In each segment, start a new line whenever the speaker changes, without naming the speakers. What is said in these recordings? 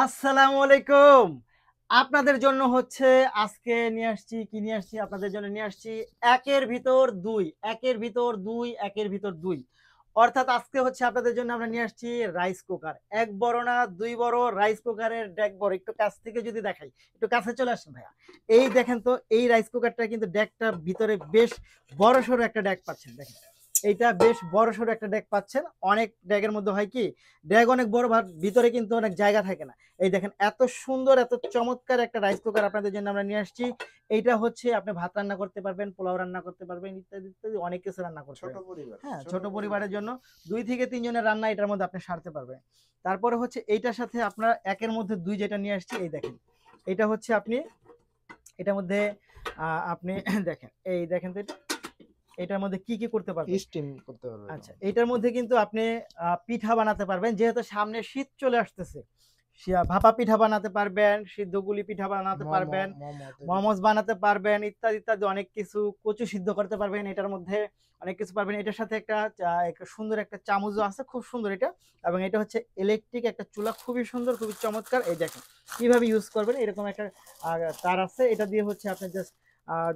আসসালামু আলাইকুম। আপনাদের জন্য হচ্ছে আজকে নিয়ে আসছি আপনাদের জন্য নিয়ে আসছি একের ভিতর দুই, একের ভিতর দুই, একের ভিতর দুই। অর্থাৎ আজকে হচ্ছে আপনাদের জন্য আমরা নিয়ে আসছি রাইস কুকার। এক বড় না দুই বড় রাইস কুকারের ডেক বড়। একটু কাছ থেকে যদি দেখাই, একটু কাছে চলে আসেন ভাইয়া। এই দেখেন তো এই রাইস কুকারটা কিন্তু ডেকটার ভিতরে বেশ বড়সড় একটা ডেক পাচ্ছেন দেখেন। এইটা বেশ বড়সড় একটা ডেক পাচ্ছেন। অনেক ডেকের মধ্যে হয় কি ডেক অনেক বড় ভিতরে কিন্তু অনেক জায়গা থাকে না। এই দেখেন এত সুন্দর এত চমৎকার একটা রাইস কুকার আপনাদের জন্য আমরা নিয়ে আসছি। এইটা হচ্ছে আপনি ভাত রান্না করতে পারবেন, পোলাও রান্না করতে পারবেন, ইত্যাদি ইত্যাদি অনেক কিছু রান্না করতে
ছোট
পারবেন।
পরিবার
হ্যাঁ,
ছোট
ছোট পরিবারের
পরিবারের
জন্য
জন্য।
২ থেকে ৩ জনের রান্না এটার মধ্যে আপনি সারতে পারবেন। তারপরে হচ্ছে এইটার সাথে আপনার একের মধ্যে দুই যেটা নিয়ে আসছি এই দেখেন। এটা হচ্ছে আপনি এটার মধ্যে আপনি দেখেন এই দেখেন তো এটার মধ্যে কি কি করতে পারবেন।
স্টিম করতে পারবে
আচ্ছা,
এটার
এটার মধ্যে কিন্তু আপনি পিঠা বানাতে পারবেন। যেহেতু সামনে শীত চলে আসতেছে, ভাপা পিঠা বানাতে পারবেন, সিদ্ধ গুলি পিঠা বানাতে
মোমো
পারবেন,
মোমো তৈরি
মোমোস বানাতে পারবেন, ইত্যাদি ইত্যাদি অনেক কিছু। কচু সিদ্ধ করতে পারবেন এটার মধ্যে, অনেক কিছু পারবেন। এটার সাথে একটা সুন্দর একটা চামচও আছে, খুব সুন্দর এটা। এবং এটা হচ্ছে ইলেকট্রিক একটা চুলা, খুবই সুন্দর, খুবই চমৎকার। এই দেখেন কিভাবে ইউজ করবেন, এরকম একটা তার আছে, এটা দিয়ে হচ্ছে আপনি জাস্ট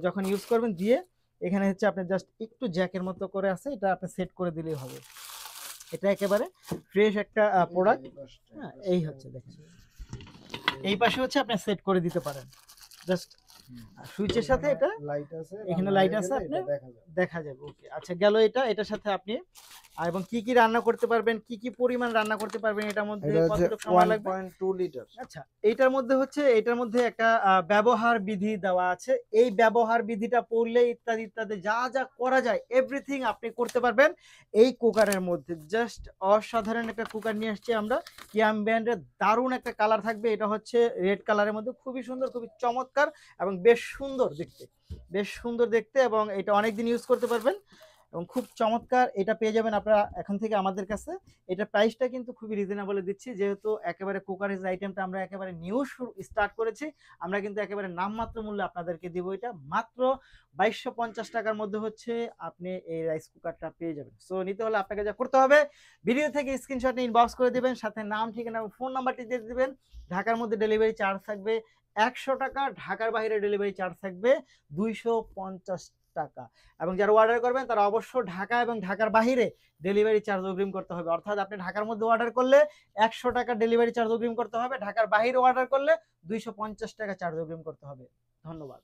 যখন ইউজ করবেন দিয়ে এখানে হচ্ছে আপনি জাস্ট একটু জ্যাকের মতো করে আছে, এটা আপনি সেট করে দিলেই হবে। এটা একেবারে ফ্রেশ একটা
এই যে
প্রোডাক্ট।
এই পাশটা এই
হ্যাঁ, এই
পাশটা
হচ্ছে দেখেন,
হচ্ছে
এই পাশে হচ্ছে আপনি সেট করে দিতে পারেন জাস্ট সুইচের সাথে
এখানে
এটা।
লাইট আছে,
এখানে
রান্না
লাইট
হয়ে
আছে,
গেলে
আপনি
এটা দেখা যাবে।
দেখা যাবে। ওকে, আচ্ছা গেল এটা। এটার সাথে আপনি এবং কি কি রান্না করতে পারবেন, কি কি পরিমাণ রান্না করতে পারবেন, এটার মধ্যে
এটা হচ্ছে
কতটুকু সময় লাগবে।
1.2 লিটার।
আচ্ছা, এটার মধ্যে একটা ব্যবহার বিধি দেওয়া আছে। এই ব্যবহার বিধিটা পড়লে ইত্যাদি ইত্যাদি যা যা করা যায় এভরিথিং আপনি করতে পারবেন এই কুকারের মধ্যে। জাস্ট অসাধারণ একটা কুকার নিয়ে আসছি আমরা। কিয়াম ব্র্যান্ডের দারুণ একটা কালার থাকবে, এটা হচ্ছে রেড কালারের মধ্যে, খুবই সুন্দর, খুবই চমৎকার এবং বেশ সুন্দর দেখতে, বেশ সুন্দর দেখতে। এবং এটা অনেকদিন ইউজ করতে পারবেন এবং খুব চমৎকার। এটা পেয়ে যাবেন আপনারা এখন থেকে আমাদের কাছে। এটা প্রাইসটা কিন্তু খুবই রিজনেবলে দিচ্ছি, যেহেতু একেবারে কুকারেজ আইটেমটা আমরা একেবারে নিউ স্টার্ট করেছি। আমরা কিন্তু একেবারে নামমাত্র মূল্যে আপনাদেরকে দিব। এটা মাত্র 2250 টাকার মধ্যে হচ্ছে আপনি এই রাইস কুকারটা পেয়ে যাবেন। সো নিতে হলে আপনাকে যা করতে হবে, ভিডিও থেকে স্ক্রিনশট নিয়ে ইনবক্স করে দিবেন, সাথে নাম ঠিকানা এবং ফোন নাম্বারটি দিয়ে দিবেন। ঢাকার মধ্যে ডেলিভারি চার্জ থাকবে 100 টাকা, ঢাকার বাইরে ডেলিভারি চার্জ থাকবে 250 টাকা। এবং যারা অর্ডার করবেন তারা অবশ্য ঢাকা এবং ঢাকার বাহিরে ডেলিভারি চার্জ অগ্রিম করতে হবে। অর্থাৎ আপনি ঢাকার মধ্যে অর্ডার করলে 100 টাকা ডেলিভারি চার্জ অগ্রিম করতে হবে, ঢাকার বাহিরে অর্ডার করলে 250 টাকা চার্জ অগ্রিম করতে হবে। ধন্যবাদ।